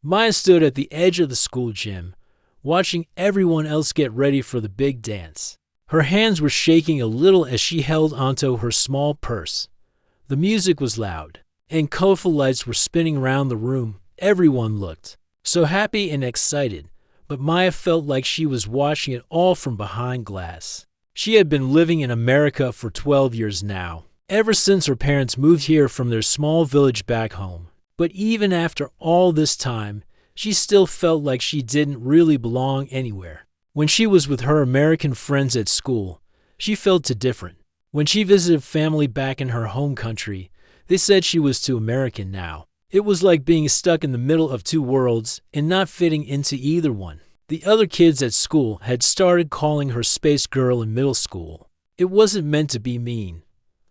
Maya stood at the edge of the school gym, watching everyone else get ready for the big dance. Her hands were shaking a little as she held onto her small purse. The music was loud, and colorful lights were spinning around the room. Everyone looked so happy and excited, but Maya felt like she was watching it all from behind glass. She had been living in America for 12 years now, ever since her parents moved here from their small village back home. But even after all this time, she still felt like she didn't really belong anywhere. When she was with her American friends at school, she felt different. When she visited family back in her home country, they said she was too American now. It was like being stuck in the middle of two worlds and not fitting into either one. The other kids at school had started calling her Space Girl in middle school. It wasn't meant to be mean,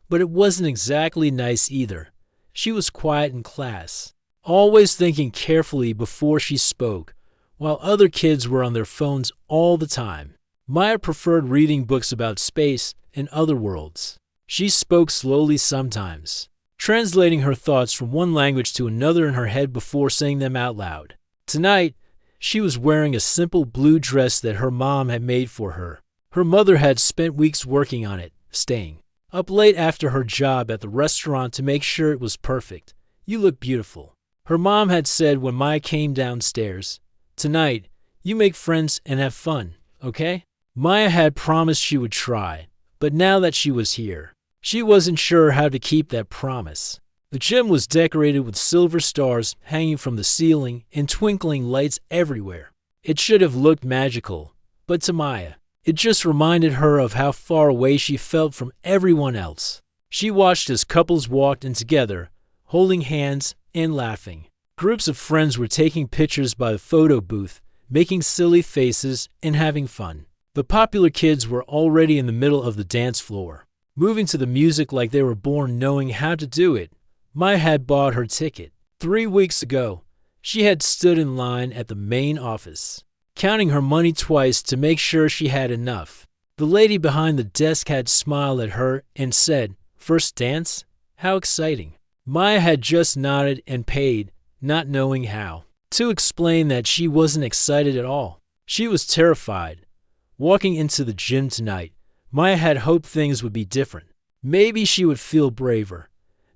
but it wasn't exactly nice either. She was quiet in class, always thinking carefully before she spoke, while other kids were on their phones all the time. Maya preferred reading books about space and other worlds. She spoke slowly sometimes, translating her thoughts from one language to another in her head before saying them out loud. Tonight, she was wearing a simple blue dress that her mom had made for her. Her mother had spent weeks working on it, staying up late after her job at the restaurant to make sure it was perfect. "You look beautiful," her mom had said when Maya came downstairs. "Tonight, you make friends and have fun, okay?" Maya had promised she would try, but now that she was here, she wasn't sure how to keep that promise. The gym was decorated with silver stars hanging from the ceiling and twinkling lights everywhere. It should have looked magical, but to Maya, it just reminded her of how far away she felt from everyone else. She watched as couples walked in together, holding hands and laughing. Groups of friends were taking pictures by the photo booth, making silly faces and having fun. The popular kids were already in the middle of the dance floor, moving to the music like they were born knowing how to do it. Maya had bought her ticket. 3 weeks ago, she had stood in line at the main office, counting her money twice to make sure she had enough. The lady behind the desk had smiled at her and said, "First dance? How exciting." Maya had just nodded and paid, not knowing how to explain that she wasn't excited at all. She was terrified. Walking into the gym tonight, Maya had hoped things would be different. Maybe she would feel braver.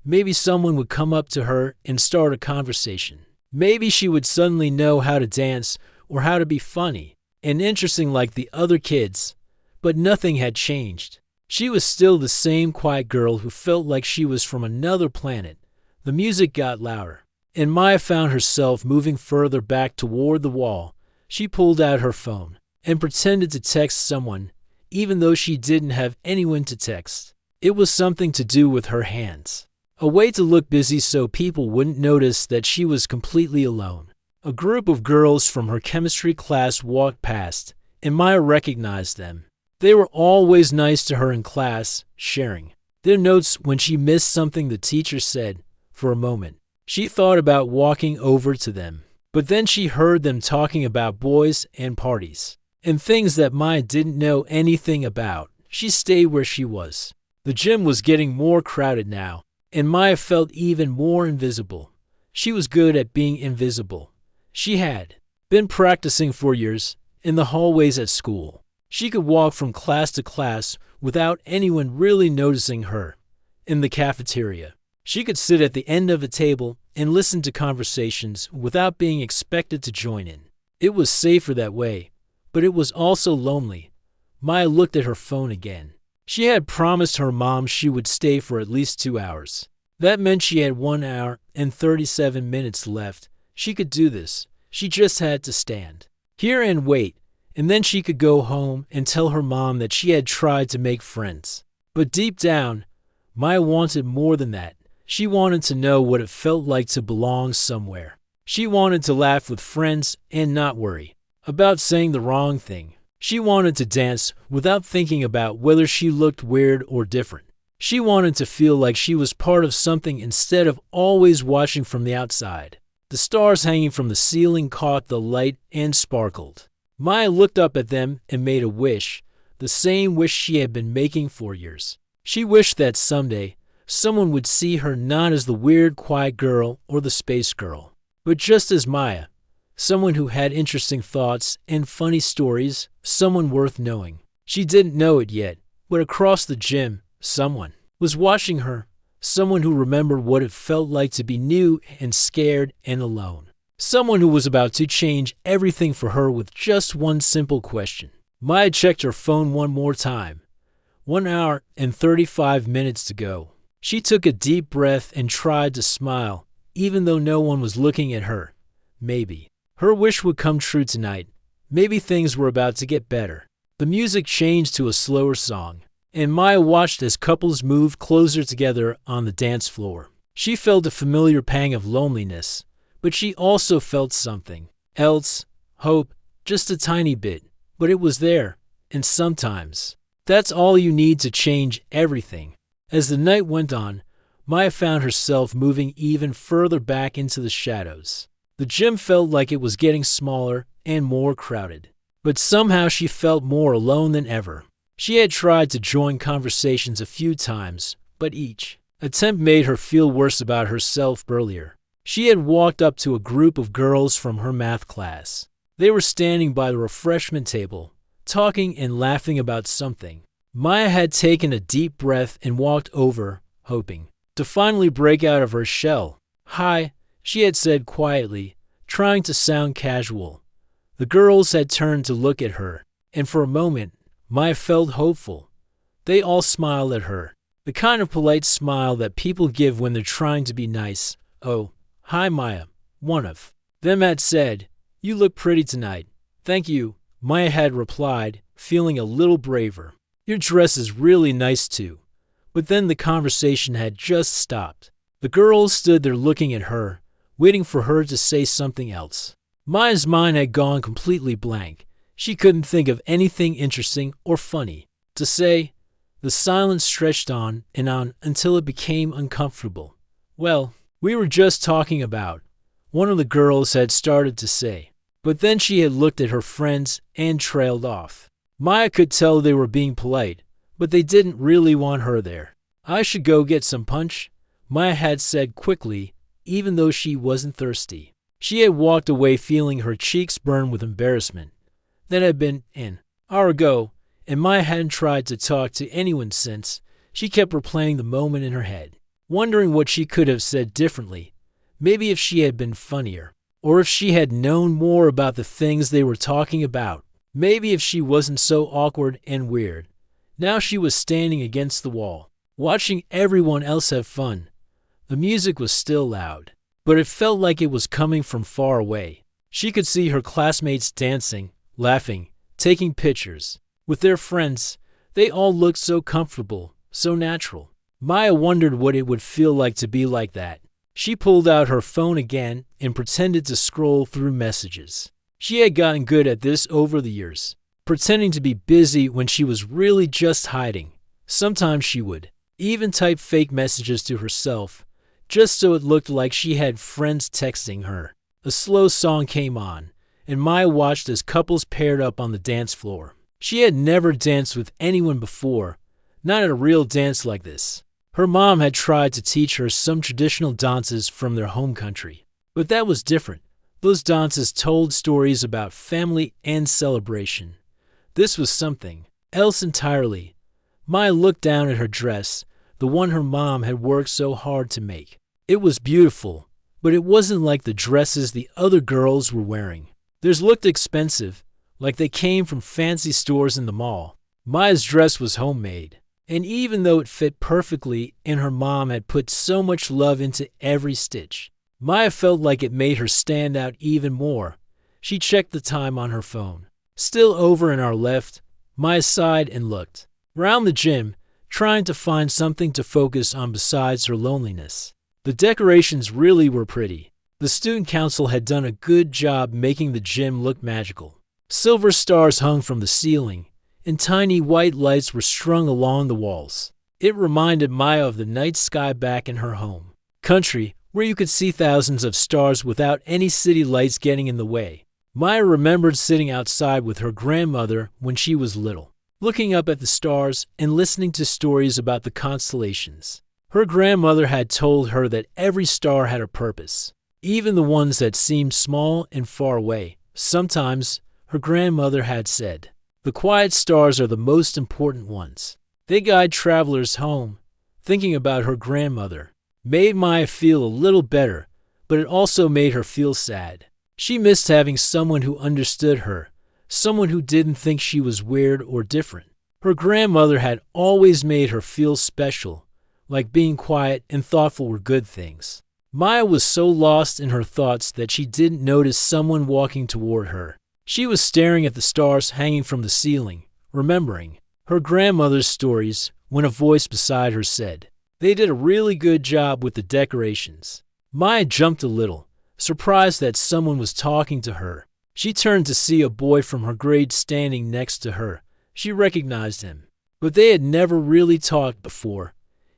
Maybe someone would come up to her and start a conversation. Maybe she would suddenly know how to dance or how to be funny and interesting like the other kids. But nothing had changed. She was still the same quiet girl who felt like she was from another planet. The music got louder, and Maya found herself moving further back toward the wall. She pulled out her phone and pretended to text someone, even though she didn't have anyone to text. It was something to do with her hands. A way to look busy so people wouldn't notice that she was completely alone. A group of girls from her chemistry class walked past, and Maya recognized them. They were always nice to her in class, sharing their notes when she missed something the teacher said. For a moment, she thought about walking over to them, but then she heard them talking about boys and parties, and things that Maya didn't know anything about. She stayed where she was. The gym was getting more crowded now, and Maya felt even more invisible. She was good at being invisible. She had been practicing for years in the hallways at school. She could walk from class to class without anyone really noticing her. In the cafeteria, she could sit at the end of a table and listen to conversations without being expected to join in. It was safer that way, but it was also lonely. Maya looked at her phone again. She had promised her mom she would stay for at least 2 hours. That meant she had 1 hour and 37 minutes left. She could do this. She just had to stand here and wait, and then she could go home and tell her mom that she had tried to make friends. But deep down, Maya wanted more than that. She wanted to know what it felt like to belong somewhere. She wanted to laugh with friends and not worry about saying the wrong thing. She wanted to dance without thinking about whether she looked weird or different. She wanted to feel like she was part of something instead of always watching from the outside. The stars hanging from the ceiling caught the light and sparkled. Maya looked up at them and made a wish, the same wish she had been making for years. She wished that someday someone would see her not as the weird, quiet girl or the space girl, but just as Maya, someone who had interesting thoughts and funny stories, someone worth knowing. She didn't know it yet, but across the gym, someone was watching her, someone who remembered what it felt like to be new and scared and alone. Someone who was about to change everything for her with just one simple question. Maya checked her phone one more time. 1 hour and 35 minutes to go. She took a deep breath and tried to smile, even though no one was looking at her. Maybe her wish would come true tonight. Maybe things were about to get better. The music changed to a slower song, and Maya watched as couples moved closer together on the dance floor. She felt a familiar pang of loneliness, but she also felt something else, hope, just a tiny bit, but it was there, and sometimes that's all you need to change everything. As the night went on, Maya found herself moving even further back into the shadows. The gym felt like it was getting smaller and more crowded, but somehow she felt more alone than ever. She had tried to join conversations a few times, but each attempt made her feel worse about herself earlier. She had walked up to a group of girls from her math class. They were standing by the refreshment table, talking and laughing about something. Maya had taken a deep breath and walked over, hoping to finally break out of her shell. "Hi," she had said quietly, trying to sound casual. The girls had turned to look at her, and for a moment, Maya felt hopeful. They all smiled at her, the kind of polite smile that people give when they're trying to be nice. "Oh, hi Maya," one of them had said. "You look pretty tonight." "Thank you," Maya had replied, feeling a little braver. "Your dress is really nice too." But then the conversation had just stopped. The girls stood there looking at her, waiting for her to say something else. Maya's mind had gone completely blank. She couldn't think of anything interesting or funny to say. The silence stretched on and on until it became uncomfortable. "Well, we were just talking about," one of the girls had started to say. But then she had looked at her friends and trailed off. Maya could tell they were being polite, but they didn't really want her there. "I should go get some punch," Maya had said quickly, even though she wasn't thirsty. She had walked away feeling her cheeks burn with embarrassment. That had been an hour ago, and Maya hadn't tried to talk to anyone since. She kept replaying the moment in her head, wondering what she could have said differently. Maybe if she had been funnier, or if she had known more about the things they were talking about. Maybe if she wasn't so awkward and weird. Now she was standing against the wall, watching everyone else have fun. The music was still loud, but it felt like it was coming from far away. She could see her classmates dancing, laughing, taking pictures. With their friends, they all looked so comfortable, so natural. Maya wondered what it would feel like to be like that. She pulled out her phone again and pretended to scroll through messages. She had gotten good at this over the years, pretending to be busy when she was really just hiding. Sometimes she would even type fake messages to herself, just so it looked like she had friends texting her. A slow song came on, and Maya watched as couples paired up on the dance floor. She had never danced with anyone before, not at a real dance like this. Her mom had tried to teach her some traditional dances from their home country, but that was different. Those dances told stories about family and celebration. This was something else entirely. Maya looked down at her dress, the one her mom had worked so hard to make. It was beautiful, but it wasn't like the dresses the other girls were wearing. Theirs looked expensive, like they came from fancy stores in the mall. Maya's dress was homemade, and even though it fit perfectly and her mom had put so much love into every stitch, Maya felt like it made her stand out even more. She checked the time on her phone. Still over in our left, Maya sighed and looked around the gym, trying to find something to focus on besides her loneliness. The decorations really were pretty. The student council had done a good job making the gym look magical. Silver stars hung from the ceiling, and tiny white lights were strung along the walls. It reminded Maya of the night sky back in her home country, where you could see thousands of stars without any city lights getting in the way. Maya remembered sitting outside with her grandmother when she was little, looking up at the stars and listening to stories about the constellations. Her grandmother had told her that every star had a purpose. even the ones that seemed small and far away. Sometimes, her grandmother had said, the quiet stars are the most important ones. They guide travelers home. Thinking about her grandmother made Maya feel a little better, but it also made her feel sad. She missed having someone who understood her, someone who didn't think she was weird or different. Her grandmother had always made her feel special, like being quiet and thoughtful were good things. Maya was so lost in her thoughts that she didn't notice someone walking toward her. She was staring at the stars hanging from the ceiling, remembering her grandmother's stories when a voice beside her said, "They did a really good job with the decorations." Maya jumped a little, surprised that someone was talking to her. She turned to see a boy from her grade standing next to her. She recognized him, but they had never really talked before.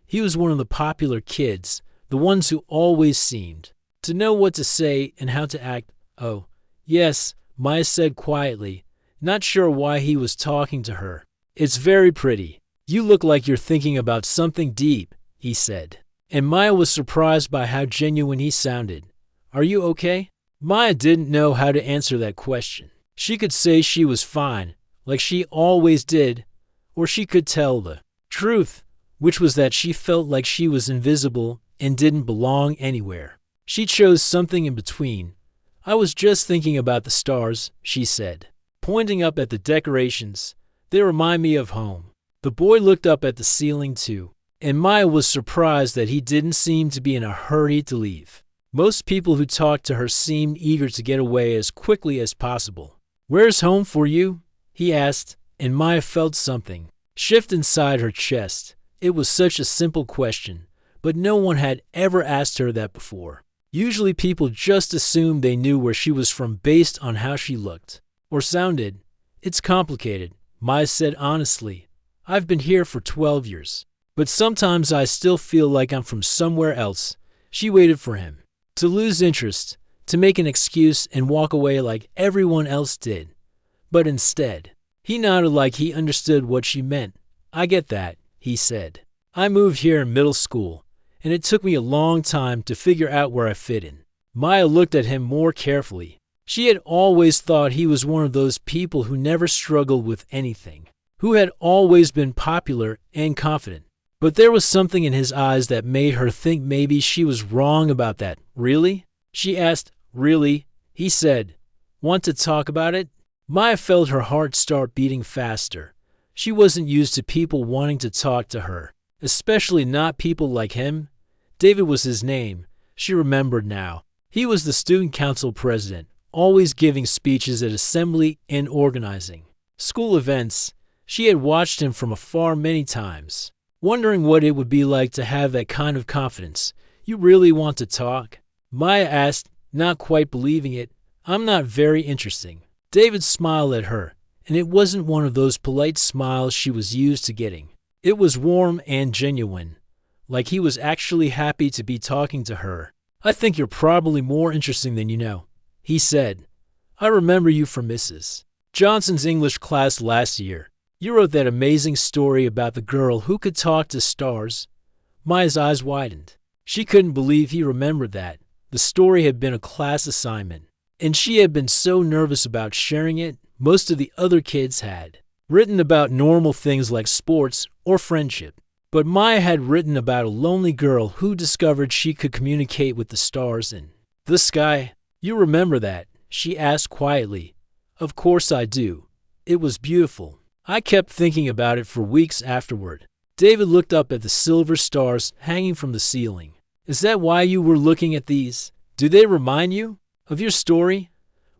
He was one of the popular kids, the ones who always seemed to know what to say and how to act. "Oh, yes," Maya said quietly, not sure why he was talking to her. "It's very pretty. You look like you're thinking about something deep," he said. And Maya was surprised by how genuine he sounded. "Are you okay?" Maya didn't know how to answer that question. She could say she was fine, like she always did, or she could tell the truth, which was that she felt like she was invisible and didn't belong anywhere. She chose something in between. "I was just thinking about the stars," she said, pointing up at the decorations. "They remind me of home." The boy looked up at the ceiling too, and Maya was surprised that he didn't seem to be in a hurry to leave. Most people who talked to her seemed eager to get away as quickly as possible. "Where's home for you?" he asked, and Maya felt something shift inside her chest. It was such a simple question, but no one had ever asked her that before. Usually people just assumed they knew where she was from based on how she looked or sounded. "It's complicated," Maya said honestly. "I've been here for 12 years, but sometimes I still feel like I'm from somewhere else." She waited for him to lose interest, to make an excuse and walk away like everyone else did. But instead, he nodded like he understood what she meant. "I get that," he said. "I moved here in middle school, and it took me a long time to figure out where I fit in." Maya looked at him more carefully. She had always thought he was one of those people who never struggled with anything, who had always been popular and confident. But there was something in his eyes that made her think maybe she was wrong about that. "Really?" she asked. "Really?" he said. "Want to talk about it?" Maya felt her heart start beating faster. She wasn't used to people wanting to talk to her, especially not people like him. David was his name, she remembered now. He was the student council president, always giving speeches at assembly and organizing school events. She had watched him from afar many times, wondering what it would be like to have that kind of confidence. "You really want to talk?" Maya asked, not quite believing it. "I'm not very interesting." David smiled at her, and it wasn't one of those polite smiles she was used to getting. It was warm and genuine, like he was actually happy to be talking to her. "I think you're probably more interesting than you know," he said. "I remember you from Mrs. Johnson's English class last year. You wrote that amazing story about the girl who could talk to stars." Maya's eyes widened. She couldn't believe he remembered that. The story had been a class assignment, and she had been so nervous about sharing it. Most of the other kids had written about normal things like sports or friendship, but Maya had written about a lonely girl who discovered she could communicate with the stars in the sky. "You remember that?" she asked quietly. "Of course I do. It was beautiful. I kept thinking about it for weeks afterward." David looked up at the silver stars hanging from the ceiling. "Is that why you were looking at these? Do they remind you of your story?"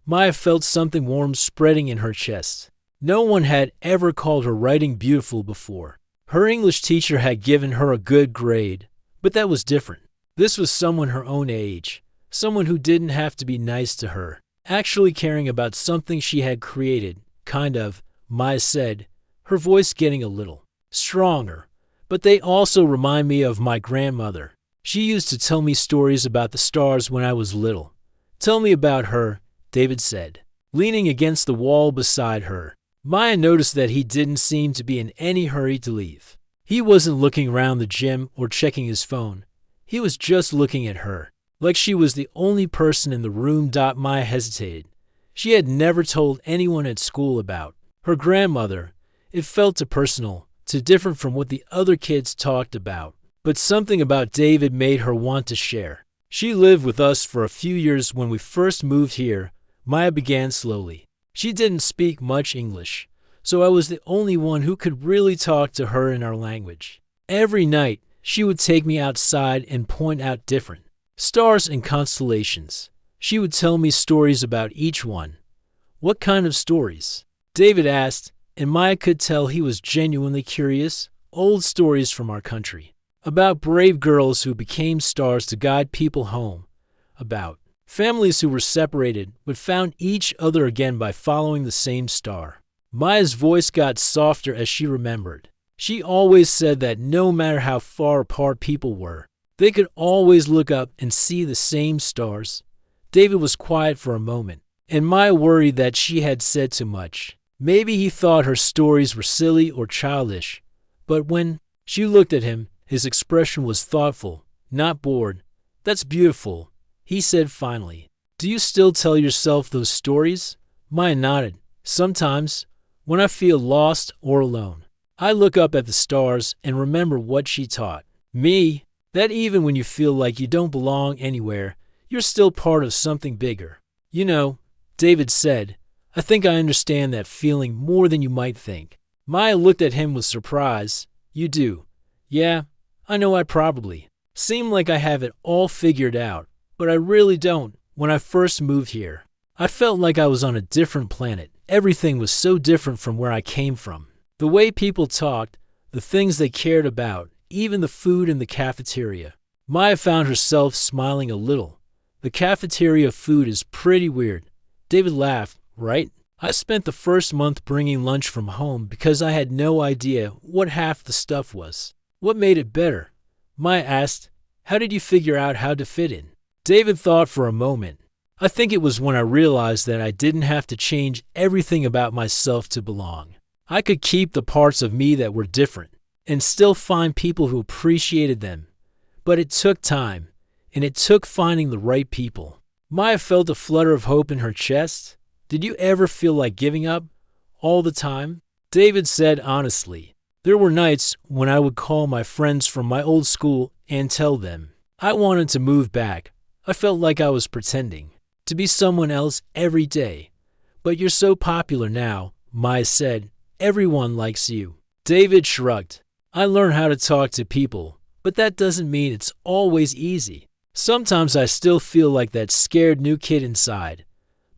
Maya felt something warm spreading in her chest. No one had ever called her writing beautiful before. Her English teacher had given her a good grade, but that was different. This was someone her own age, someone who didn't have to be nice to her, actually caring about something she had created, kind of. Maya said, her voice getting a little stronger. "But they also remind me of my grandmother. She used to tell me stories about the stars when I was little." "Tell me about her," David said, leaning against the wall beside her. Maya noticed that he didn't seem to be in any hurry to leave. He wasn't looking around the gym or checking his phone. He was just looking at her. like she was the only person in the room. Maya hesitated. She had never told anyone at school about her grandmother. It felt too personal, too different from what the other kids talked about. But something about David made her want to share. She lived with us for a few years when we first moved here, Maya began slowly. She didn't speak much English, so I was the only one who could really talk to her in our language. Every night, she would take me outside and point out different stars and constellations. She would tell me stories about each one. What kind of stories? David asked, and Maya could tell he was genuinely curious. Old stories from our country. About brave girls who became stars to guide people home. About families who were separated but found each other again by following the same star. Maya's voice got softer as she remembered. She always said that no matter how far apart people were, they could always look up and see the same stars. David was quiet for a moment, and Maya worried that she had said too much. Maybe he thought her stories were silly or childish. But when she looked at him, his expression was thoughtful, not bored. "That's beautiful," he said finally. "Do you still tell yourself those stories?" Maya nodded. "Sometimes, when I feel lost or alone, I look up at the stars and remember what she taught me, that even when you feel like you don't belong anywhere, you're still part of something bigger." "You know," David said, "I think I understand that feeling more than you might think." Maya looked at him with surprise. "You do?" "Yeah, I know I probably seem like I have it all figured out, but I really don't. When I first moved here, I felt like I was on a different planet. Everything was so different from where I came from. The way people talked, the things they cared about, even the food in the cafeteria." Maya found herself smiling a little. "The cafeteria food is pretty weird." David laughed. "Right? I spent the first month bringing lunch from home because I had no idea what half the stuff was." "What made it better?" Maya asked. "How did you figure out how to fit in?" David thought for a moment. "I think it was when I realized that I didn't have to change everything about myself to belong. I could keep the parts of me that were different and still find people who appreciated them. But it took time, and it took finding the right people." Maya felt a flutter of hope in her chest. "Did you ever feel like giving up? All the time?" David said honestly. "There were nights when I would call my friends from my old school and tell them I wanted to move back. I felt like I was pretending to be someone else every day. But you're so popular now," Maya said. "Everyone likes you." David shrugged. "I learned how to talk to people, but that doesn't mean it's always easy. Sometimes I still feel like that scared new kid inside."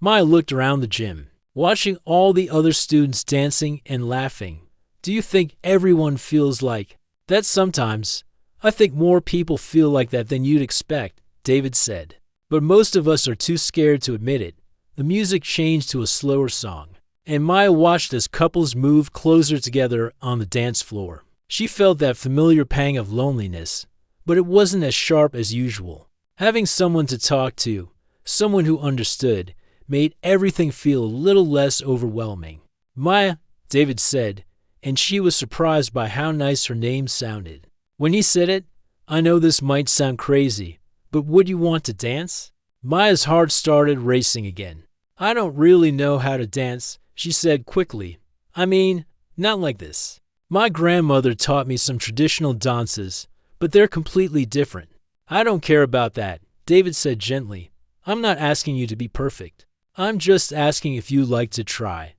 Maya looked around the gym, watching all the other students dancing and laughing. "Do you think everyone feels like that sometimes?" "I think more people feel like that than you'd expect," David said. "But most of us are too scared to admit it." The music changed to a slower song, and Maya watched as couples moved closer together on the dance floor. She felt that familiar pang of loneliness, but it wasn't as sharp as usual. Having someone to talk to, someone who understood, made everything feel a little less overwhelming. "Maya," David said, and she was surprised by how nice her name sounded. When he said it, "I know this might sound crazy, but would you want to dance?" Maya's heart started racing again. "I don't really know how to dance," she said quickly. "I mean, not like this. My grandmother taught me some traditional dances, but they're completely different." "I don't care about that," David said gently. "I'm not asking you to be perfect. I'm just asking if you'd like to try.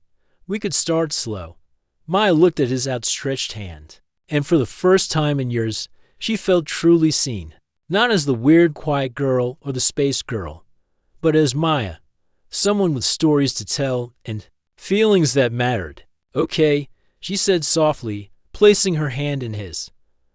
We could start slow." Maya looked at his outstretched hand, and for the first time in years, she felt truly seen. Not as the weird, quiet girl or the space girl, but as Maya, someone with stories to tell and feelings that mattered. "Okay," she said softly, placing her hand in his.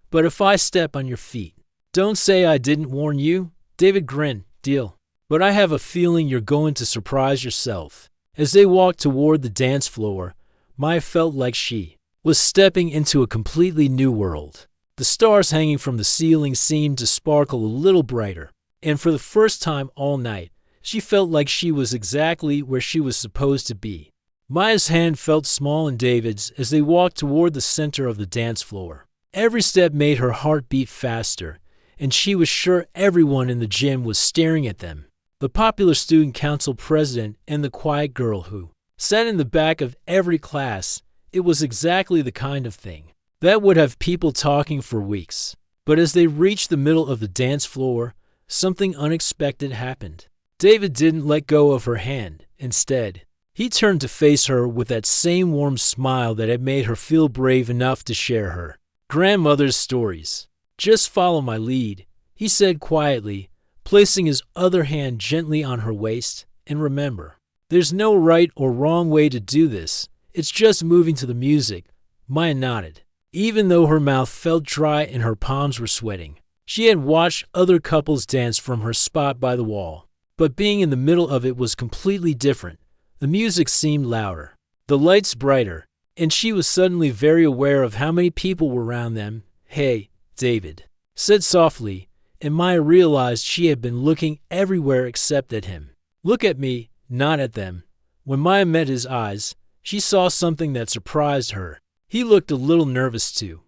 "But if I step on your feet, don't say I didn't warn you." David grinned. "Deal. But I have a feeling you're going to surprise yourself." As they walked toward the dance floor, Maya felt like she was stepping into a completely new world. The stars hanging from the ceiling seemed to sparkle a little brighter, and for the first time all night, she felt like she was exactly where she was supposed to be. Maya's hand felt small in David's as they walked toward the center of the dance floor. Every step made her heart beat faster, and she was sure everyone in the gym was staring at them. The popular student council president and the quiet girl who sat in the back of every class. It was exactly the kind of thing that would have people talking for weeks. But as they reached the middle of the dance floor, something unexpected happened. David didn't let go of her hand. Instead, he turned to face her with that same warm smile that had made her feel brave enough to share her grandmother's stories. "Just follow my lead," he said quietly, placing his other hand gently on her waist. "And remember, there's no right or wrong way to do this. It's just moving to the music." Maya nodded, even though her mouth felt dry and her palms were sweating. She had watched other couples dance from her spot by the wall, but being in the middle of it was completely different. The music seemed louder, the lights brighter, and she was suddenly very aware of how many people were around them. "Hey," David said softly, and Maya realized she had been looking everywhere except at him. "Look at me, not at them." When Maya met his eyes, she saw something that surprised her. He looked a little nervous too.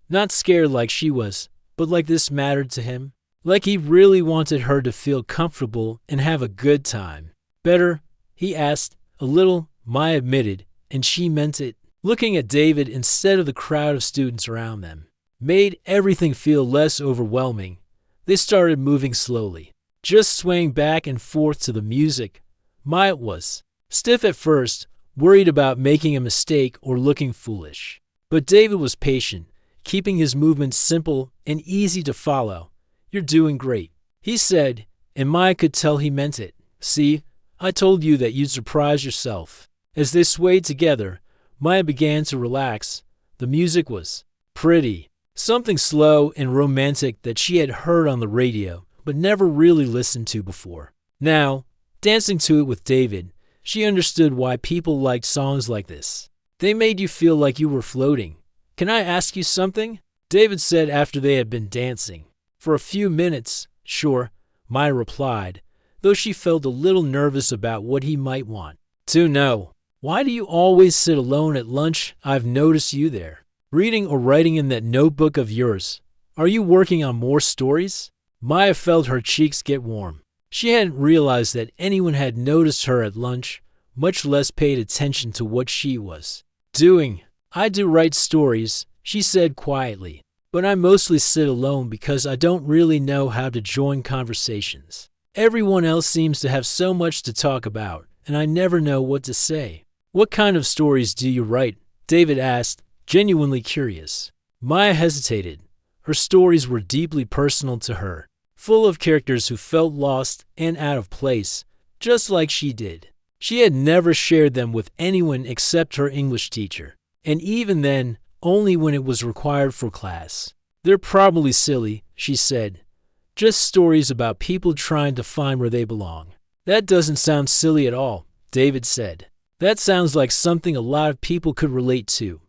Not scared like she was, but like this mattered to him. Like he really wanted her to feel comfortable and have a good time. "Better?" he asked. "A little," Maya admitted, and she meant it. Looking at David instead of the crowd of students around them made everything feel less overwhelming. They started moving slowly, just swaying back and forth to the music. Maya was stiff at first, worried about making a mistake or looking foolish. But David was patient, keeping his movements simple and easy to follow. "You're doing great," he said, and Maya could tell he meant it. "See, I told you that you'd surprise yourself." As they swayed together, Maya began to relax. The music was pretty. Something slow and romantic that she had heard on the radio, but never really listened to before. Now, dancing to it with David, she understood why people liked songs like this. They made you feel like you were floating. "Can I ask you something?" David said after they had been dancing for a few minutes. "Sure," Maya replied, though she felt a little nervous about what he might want to know. "Why do you always sit alone at lunch? I've noticed you there, reading or writing in that notebook of yours. Are you working on more stories?" Maya felt her cheeks get warm. She hadn't realized that anyone had noticed her at lunch, much less paid attention to what she was doing. "I do write stories," she said quietly, "but I mostly sit alone because I don't really know how to join conversations. Everyone else seems to have so much to talk about, and I never know what to say." "What kind of stories do you write?" David asked, genuinely curious. Maya hesitated. Her stories were deeply personal to her, full of characters who felt lost and out of place, just like she did. She had never shared them with anyone except her English teacher, and even then, only when it was required for class. "They're probably silly," she said. "Just stories about people trying to find where they belong." "That doesn't sound silly at all," David said. "That sounds like something a lot of people could relate to."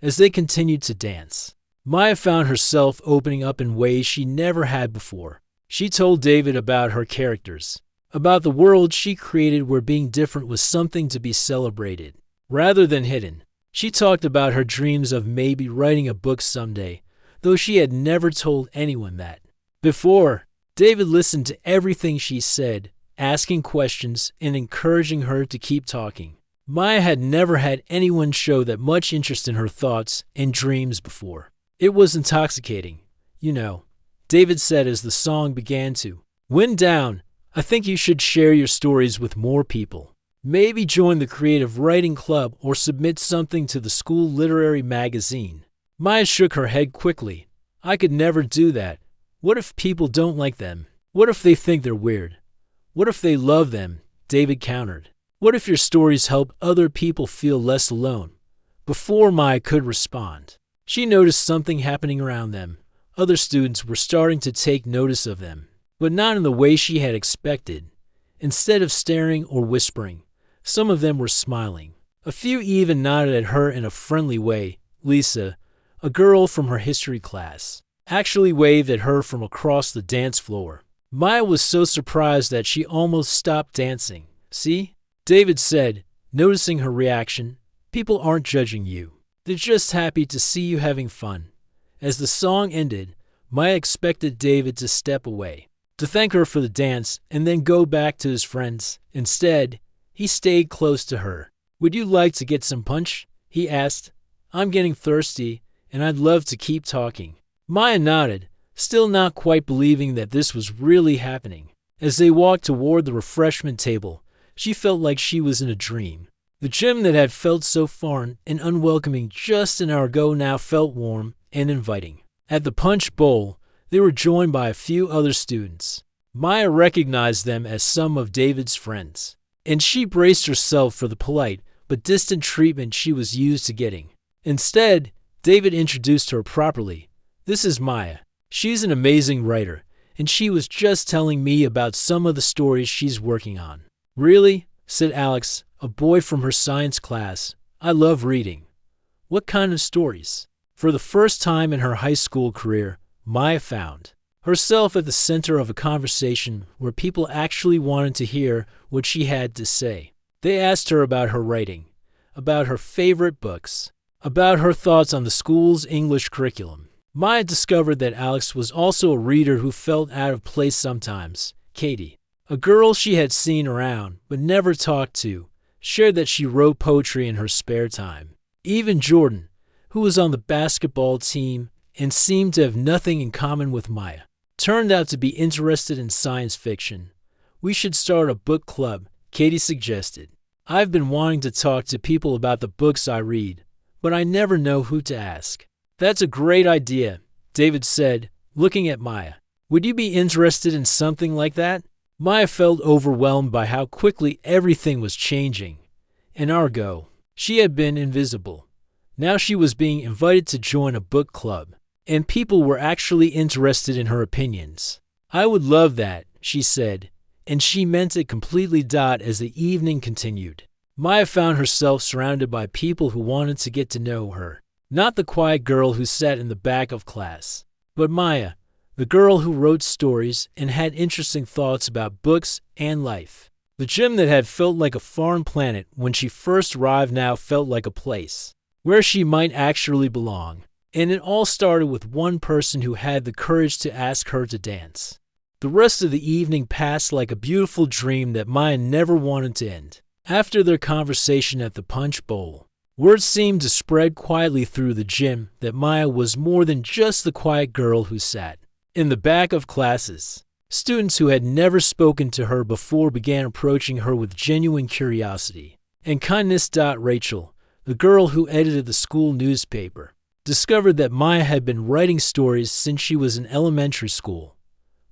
As they continued to dance, Maya found herself opening up in ways she never had before. She told David about her characters, about the world she created where being different was something to be celebrated, rather than hidden. She talked about her dreams of maybe writing a book someday, though she had never told anyone that before. David listened to everything she said, asking questions and encouraging her to keep talking. Maya had never had anyone show that much interest in her thoughts and dreams before. "It was intoxicating, you know," David said as the song began to wind down. "I think you should share your stories with more people. Maybe join the creative writing club or submit something to the school literary magazine." Maya shook her head quickly. "I could never do that. What if people don't like them? What if they think they're weird? What if they love them?" David countered. "What if your stories help other people feel less alone?" Before Maya could respond, she noticed something happening around them. Other students were starting to take notice of them, but not in the way she had expected. Instead of staring or whispering, some of them were smiling. A few even nodded at her in a friendly way. Lisa, a girl from her history class, actually waved at her from across the dance floor. Maya was so surprised that she almost stopped dancing. "See?" David said, noticing her reaction. "People aren't judging you. They're just happy to see you having fun." As the song ended, Maya expected David to step away, to thank her for the dance, and then go back to his friends. Instead, he stayed close to her. "Would you like to get some punch?" he asked. "I'm getting thirsty, and I'd love to keep talking." Maya nodded, still not quite believing that this was really happening. As they walked toward the refreshment table, she felt like she was in a dream. The gym that had felt so foreign and unwelcoming just an hour ago now felt warm and inviting. At the punch bowl, they were joined by a few other students. Maya recognized them as some of David's friends, and she braced herself for the polite but distant treatment she was used to getting. Instead, David introduced her properly. "This is Maya. She's an amazing writer, and she was just telling me about some of the stories she's working on." "Really?" said Alex, a boy from her science class. "I love reading." "What kind of stories?" For the first time in her high school career, Maya found herself at the center of a conversation where people actually wanted to hear what she had to say. They asked her about her writing, about her favorite books, about her thoughts on the school's English curriculum. Maya discovered that Alex was also a reader who felt out of place sometimes. Katie, a girl she had seen around but never talked to, shared that she wrote poetry in her spare time. Even Jordan, who was on the basketball team and seemed to have nothing in common with Maya, turned out to be interested in science fiction. "We should start a book club," Katie suggested. "I've been wanting to talk to people about the books I read, but I never know who to ask." "That's a great idea," David said, looking at Maya. "Would you be interested in something like that?" Maya felt overwhelmed by how quickly everything was changing. An hour ago, she had been invisible. Now she was being invited to join a book club, and people were actually interested in her opinions. "I would love that," she said, and she meant it completely. As the evening continued, Maya found herself surrounded by people who wanted to get to know her. Not the quiet girl who sat in the back of class, but Maya, the girl who wrote stories and had interesting thoughts about books and life. The gym that had felt like a foreign planet when she first arrived now felt like a place where she might actually belong. And it all started with one person who had the courage to ask her to dance. The rest of the evening passed like a beautiful dream that Maya never wanted to end. After their conversation at the punch bowl, word seemed to spread quietly through the gym that Maya was more than just the quiet girl who sat in the back of classes. Students who had never spoken to her before began approaching her with genuine curiosity and kindness. Rachel, the girl who edited the school newspaper, discovered that Maya had been writing stories since she was in elementary school.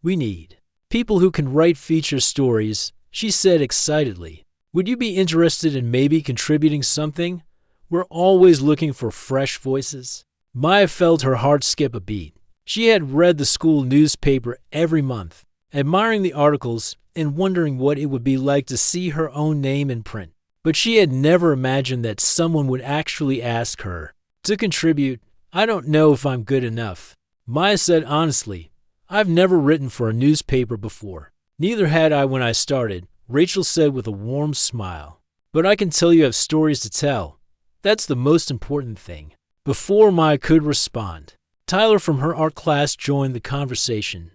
"We need people who can write feature stories," she said excitedly. "Would you be interested in maybe contributing something? We're always looking for fresh voices." Maya felt her heart skip a beat. She had read the school newspaper every month, admiring the articles and wondering what it would be like to see her own name in print. But she had never imagined that someone would actually ask her to contribute. "I don't know if I'm good enough," Maya said honestly. "I've never written for a newspaper before." "Neither had I when I started," Rachel said with a warm smile. "But I can tell you have stories to tell. That's the most important thing." Before Maya could respond, Tyler from her art class joined the conversation.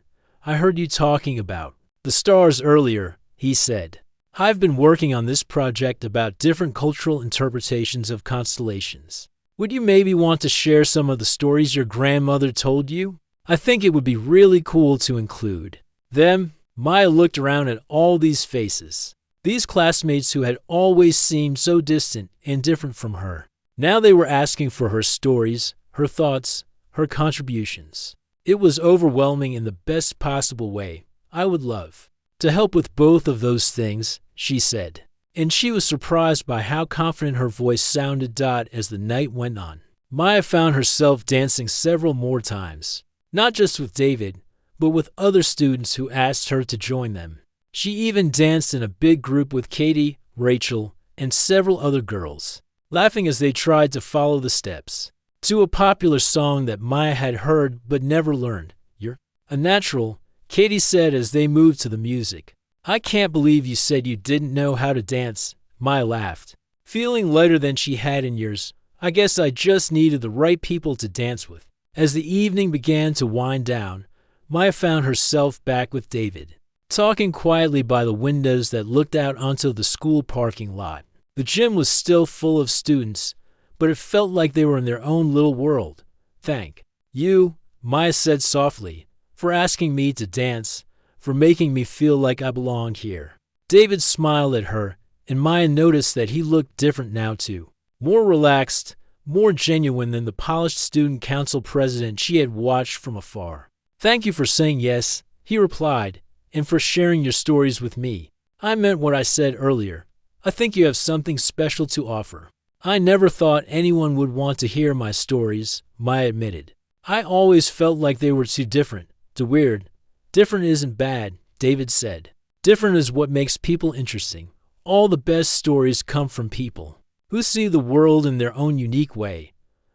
"I heard you talking about the stars earlier," he said. "I've been working on this project about different cultural interpretations of constellations. Would you maybe want to share some of the stories your grandmother told you? I think it would be really cool to include them." Maya looked around at all these faces, these classmates who had always seemed so distant and different from her. Now they were asking for her stories, her thoughts, her contributions. It was overwhelming in the best possible way. "I would love to help with both of those things," she said. And she was surprised by how confident her voice sounded. As the night went on, Maya found herself dancing several more times, not just with David, but with other students who asked her to join them. She even danced in a big group with Katie, Rachel, and several other girls, laughing as they tried to follow the steps to a popular song that Maya had heard but never learned. "You're a natural," Katie said as they moved to the music. "I can't believe you said you didn't know how to dance," Maya laughed, feeling lighter than she had in years. "I guess I just needed the right people to dance with." As the evening began to wind down, Maya found herself back with David, talking quietly by the windows that looked out onto the school parking lot. The gym was still full of students, but it felt like they were in their own little world. "Thank you," Maya said softly, "for asking me to dance, for making me feel like I belonged here." David smiled at her, and Maya noticed that he looked different now too. More relaxed, more genuine than the polished student council president she had watched from afar. "Thank you for saying yes," he replied, "and for sharing your stories with me. I meant what I said earlier. I think you have something special to offer." "I never thought anyone would want to hear my stories," Maya admitted. "I always felt like they were too different, too weird." "Different isn't bad," David said. "Different is what makes people interesting. All the best stories come from people who see the world in their own unique way."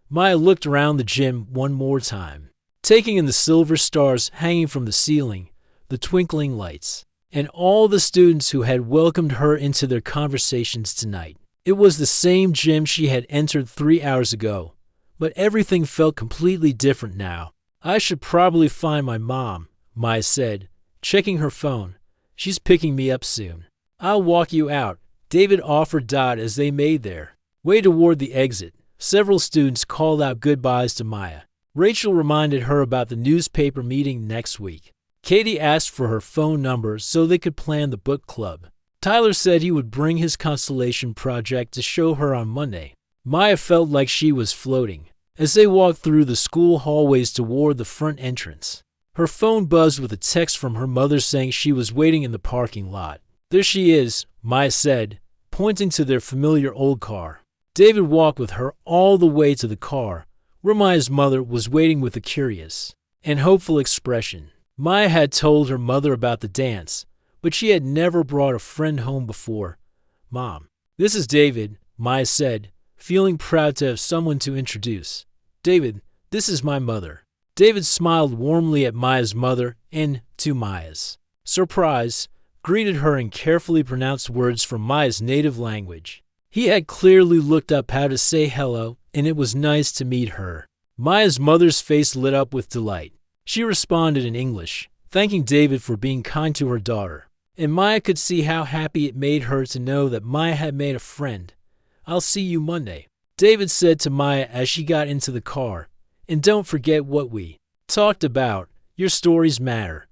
Maya looked around the gym one more time, taking in the silver stars hanging from the ceiling, the twinkling lights, and all the students who had welcomed her into their conversations tonight. It was the same gym she had entered 3 hours ago, but everything felt completely different now. "I should probably find my mom," Maya said, checking her phone. "She's picking me up soon." "I'll walk you out," David offered Dot as they made their way toward the exit. Several students called out goodbyes to Maya. Rachel reminded her about the newspaper meeting next week. Katie asked for her phone number so they could plan the book club. Tyler said he would bring his constellation project to show her on Monday. Maya felt like she was floating as they walked through the school hallways toward the front entrance. Her phone buzzed with a text from her mother saying she was waiting in the parking lot. "There she is," Maya said, pointing to their familiar old car. David walked with her all the way to the car, where Maya's mother was waiting with a curious and hopeful expression. Maya had told her mother about the dance, but she had never brought a friend home before. "Mom, this is David," Maya said, feeling proud to have someone to introduce. "David, this is my mother." David smiled warmly at Maya's mother and, to Maya's surprise, greeted her in carefully pronounced words from Maya's native language. He had clearly looked up how to say hello, and it was nice to meet her. Maya's mother's face lit up with delight. She responded in English, thanking David for being kind to her daughter. And Maya could see how happy it made her to know that Maya had made a friend. "I'll see you Monday," David said to Maya as she got into the car. "And don't forget what we talked about. Your stories matter."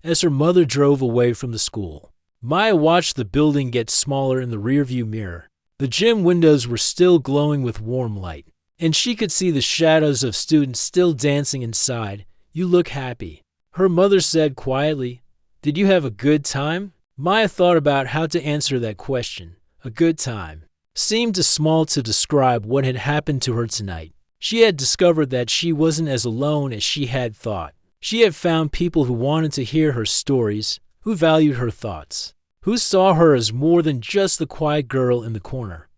As her mother drove away from the school, Maya watched the building get smaller in the rearview mirror. The gym windows were still glowing with warm light, and she could see the shadows of students still dancing inside. "You look happy," her mother said quietly. "Did you have a good time?" Maya thought about how to answer that question. A good time seemed too small to describe what had happened to her tonight. She had discovered that she wasn't as alone as she had thought. She had found people who wanted to hear her stories, who valued her thoughts, who saw her as more than just the quiet girl in the corner.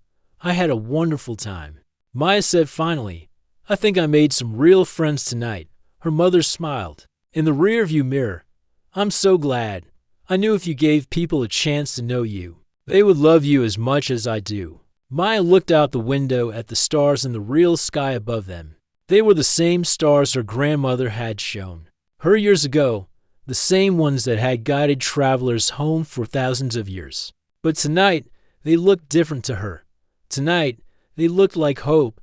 "I had a wonderful time," Maya said finally. "I think I made some real friends tonight." Her mother smiled. In the rearview mirror, "I'm so glad. I knew if you gave people a chance to know you, they would love you as much as I do." Maya looked out the window at the stars in the real sky above them. They were the same stars her grandmother had shown her years ago, the same ones that had guided travelers home for thousands of years. But tonight, they looked different to her. Tonight, they looked like hope.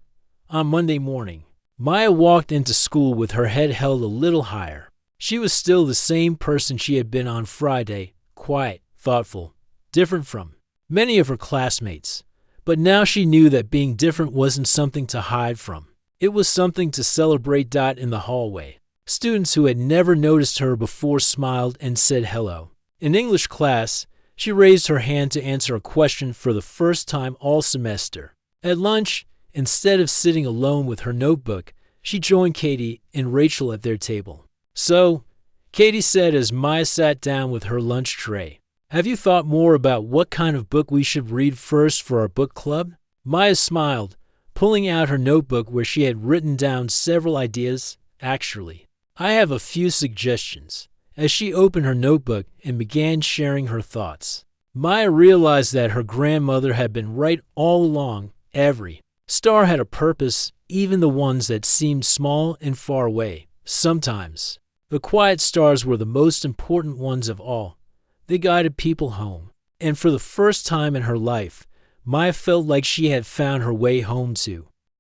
On Monday morning, Maya walked into school with her head held a little higher. She was still the same person she had been on Friday, quiet, thoughtful, different from many of her classmates. But now she knew that being different wasn't something to hide from. It was something to celebrate. Dot in the hallway. Students who had never noticed her before smiled and said hello. In English class, she raised her hand to answer a question for the first time all semester. At lunch, instead of sitting alone with her notebook, she joined Katie and Rachel at their table. "So," Katie said as Maya sat down with her lunch tray, "have you thought more about what kind of book we should read first for our book club?" Maya smiled, pulling out her notebook where she had written down several ideas. "Actually, I have a few suggestions." As she opened her notebook and began sharing her thoughts, Maya realized that her grandmother had been right all along. Every Star had a purpose, even the ones that seemed small and far away. Sometimes, the quiet stars were the most important ones of all. They guided people home. And for the first time in her life, Maya felt like she had found her way home too.